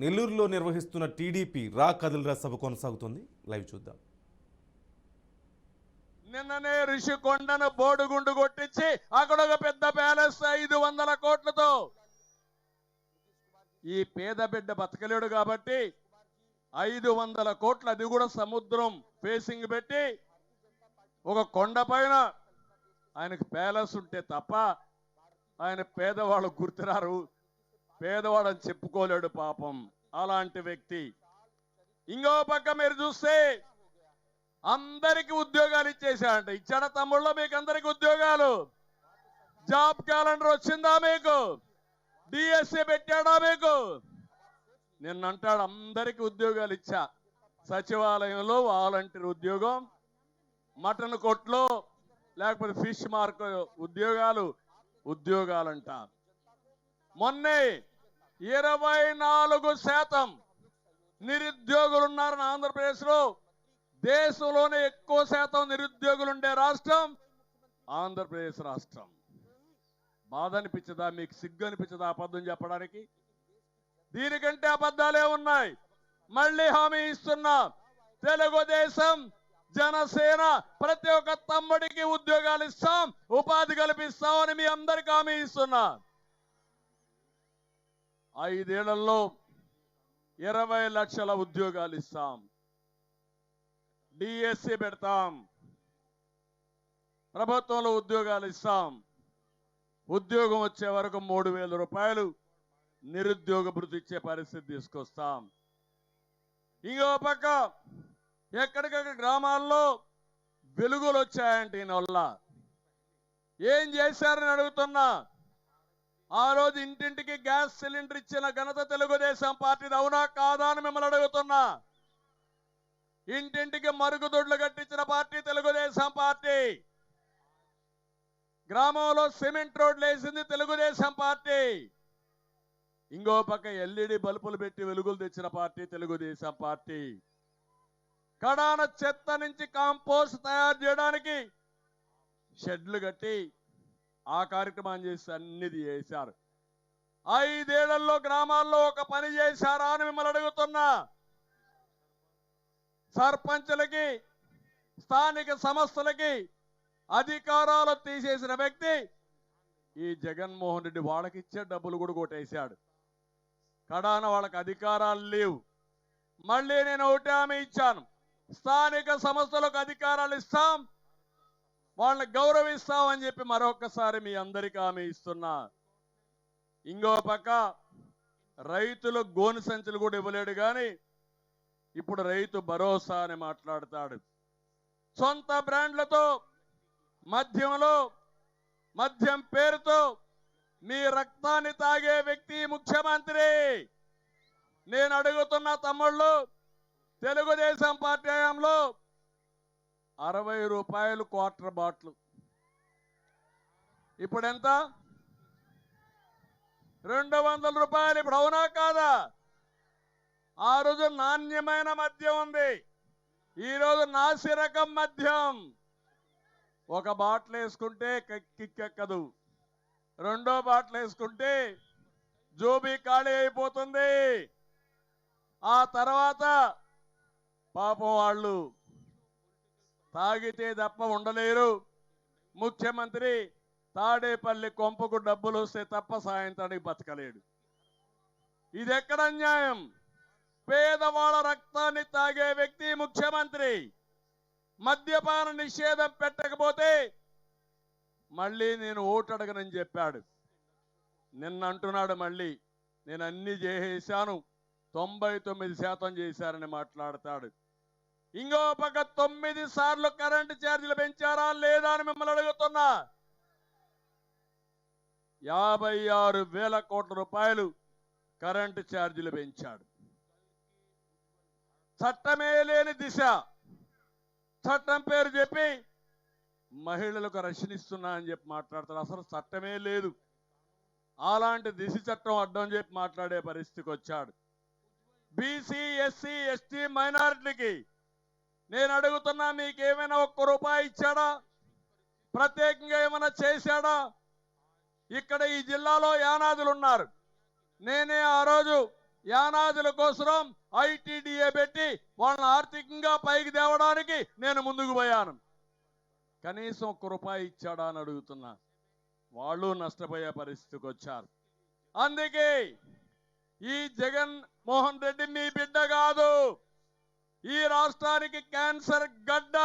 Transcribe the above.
నెల్లూరులో నిర్వహిస్తున్న టీడీపీ రా కదిల్రా సభ కొనసాగుతుంది. లైవ్ చూద్దాం. నిన్ననే రిషికొండను బోడుగుండు కొట్టించి అక్కడ ఒక పెద్ద ప్యాలెస్ 500 కోట్లతో ఈ పేద బిడ్డ బతకలేడు కాబట్టి 500 కోట్లు, అది కూడా సముద్రం ఫేసింగ్ పెట్టి ఒక కొండ పైన ఆయనకు ప్యాలెస్ ఉంటే తప్ప ఆయన పేదవాళ్ళు గుర్తురారు, పేదవాడని చెప్పుకోలేడు పాపం అలాంటి వ్యక్తి. ఇంకో పక్క మీరు చూస్తే అందరికి ఉద్యోగాలు ఇచ్చేసాడంట. ఇచ్చాడ తమ్ముళ్ళ మీకు అందరికి ఉద్యోగాలు? జాబ్ క్యాలెండర్ వచ్చిందా మీకు? డిఎస్సి పెట్టాడా మీకు? నిన్నంటాడు అందరికి ఉద్యోగాలు ఇచ్చా. సచివాలయంలో వాలంటీర్ ఉద్యోగం, మటన్ కొట్లో లేకపోతే ఫిష్ మార్కెట్ ఉద్యోగాలంట. మొన్నే 24% నిరుద్యోగులు ఉన్నారని ఆంధ్రప్రదేశ్లో. దేశంలోనే ఎక్కువ శాతం నిరుద్యోగులు ఉండే రాష్ట్రం ఆంధ్రప్రదేశ్ రాష్ట్రం. బాధ అనిపించదా మీకు? సిగ్గు అనిపించదా అబద్ధం చెప్పడానికి? దీనికంటే అబద్ధాలే ఉన్నాయి. మళ్ళీ హామీ ఇస్తున్నా, తెలుగుదేశం జనసేన ప్రతి ఒక్క తమ్ముడికి ఉద్యోగాలు ఇస్తాం, ఉపాధి కల్పిస్తామని మీ అందరికి హామీ ఇస్తున్నా. 5 ఏళ్లలో 20 లక్షల ఉద్యోగాలు ఇస్తాం, డిఎస్సి పెడతాం, ప్రభుత్వంలో ఉద్యోగాలు ఇస్తాం. ఉద్యోగం వచ్చే వరకు 3,000 రూపాయలు నిరుద్యోగ భృతి ఇచ్చే పరిస్థితి తీసుకొస్తాం. ఇంకో పక్క ఎక్కడికక్కడ గ్రామాల్లో వెలుగులు వచ్చాయంటే ఈయన వల్ల ఏం చేశారని అడుగుతున్నా. ఆ రోజు ఇంటింటికి గ్యాస్ సిలిండర్ ఇచ్చిన ఘనత తెలుగుదేశం పార్టీది, అవునా కాదా అని మిమ్మల్ని అడుగుతున్నా. ఇంటింటికి మరుగుదొడ్లు కట్టించిన పార్టీ తెలుగుదేశం పార్టీ. గ్రామంలో సిమెంట్ రోడ్లు వేసింది తెలుగుదేశం పార్టీ. ఇంకో పక్క ఎల్ఈడి బల్బులు పెట్టి వెలుగులు తెచ్చిన పార్టీ తెలుగుదేశం పార్టీ. కడాన చెత్త నుంచి కాంపోస్ట్ తయారు చేయడానికి షెడ్లు కట్టి ఆ కార్యక్రమాన్ని చేసి అన్నిది చేశారు. 5 ఏళ్లలో గ్రామాల్లో ఒక పని చేశారా అని మిమ్మల్ని అడుగుతున్నా. సర్పంచులకి, స్థానిక సంస్థలకి అధికారాలు తీసేసిన వ్యక్తి ఈ జగన్మోహన్ రెడ్డి. వాళ్ళకి ఇచ్చే డబ్బులు కూడా కొట్టేశాడు. కడాన వాళ్ళకి అధికారాలు లేవు. మళ్ళీ నేను ఒకటి హామీ ఇచ్చాను, స్థానిక సంస్థలకు అధికారాలు ఇస్తాం, వాళ్ళని గౌరవిస్తాం అని చెప్పి మరొకసారి మీ అందరికీ హామీ ఇస్తున్నా. ఇంకో పక్క రైతులు గోను సంచులు కూడా ఇవ్వలేడు కానీ ఇప్పుడు రైతు భరోసా అని మాట్లాడతాడు. సొంత బ్రాండ్లతో మద్యం పేరుతో మీ రక్తాన్ని తాగే వ్యక్తి ముఖ్యమంత్రి. నేను అడుగుతున్న తమ్ముళ్ళు, తెలుగుదేశం పార్టీ హయాంలో 60 రూపాయలు క్వార్టర్ బాటిల్, ఇప్పుడు ఎంత? 200 రూపాయలు. ఇప్పుడు అవునా కాదా? ఆ రోజు నాణ్యమైన మద్యం ఉంది, ఈరోజు నాసి రకం మద్యం. ఒక బాటిల్ వేసుకుంటే కిక్కెక్కదు, రెండో బాటిల్ వేసుకుంటే జోబీ ఖాళీ అయిపోతుంది. ఆ తర్వాత పాపం వాళ్ళు తాగితే తప్ప ఉండలేరు. ముఖ్యమంత్రి తాడేపల్లి కొంపకు డబ్బులు వస్తే తప్ప సాయంత్రానికి బతకలేడు. ఇది ఎక్కడ అన్యాయం? పేదవాళ్ళ రక్తాన్ని తాగే వ్యక్తి ముఖ్యమంత్రి. మద్యపాన నిషేధం పెట్టకపోతే మళ్ళీ నేను ఓటు అడగనని చెప్పాడు. నిన్న అంటున్నాడు మళ్ళీ నేను అన్ని చేసేశాను, 99% చేశారని మాట్లాడతాడు. ఇంకో పక్క 9 సార్లు కరెంటు ఛార్జీలు పెంచారా లేదా అని మిమ్మల్ని అడుగుతున్నా. 56,000 కోట్ల రూపాయలు కరెంటు ఛార్జీలు పెంచాడు. చట్టమే లేని దిశ, చట్టం పేరు చెప్పి మహిళలకు రక్షణ ఇస్తున్నా అని చెప్పి మాట్లాడతారు. అసలు చట్టమే లేదు, అలాంటి దిశ చట్టం అడ్డం చెప్పి మాట్లాడే పరిస్థితికి వచ్చాడు. బీసీ, ఎస్సీ, ఎస్టీ మైనారిటీలకి నేను అడుగుతున్నా, మీకేమైనా 1 రూపాయి ఇచ్చాడా? ప్రత్యేకంగా ఏమైనా చేశాడా? ఇక్కడ ఈ జిల్లాలో యానాదులు ఉన్నారు. నేనే ఆ రోజు యానాదుల కోసం ఐటీడీఏ పెట్టి వాళ్ళని ఆర్థికంగా పైకి తేవడానికి నేను ముందుకు పోయాను. కనీసం ₹1 ఇచ్చాడా అని అడుగుతున్నా. వాళ్ళు నష్టపోయే పరిస్థితికి వచ్చారు. అందుకే ఈ జగన్ మోహన్ రెడ్డి మీ బిడ్డ కాదు, ఈ రాష్ట్రానికి క్యాన్సర్ గడ్డ.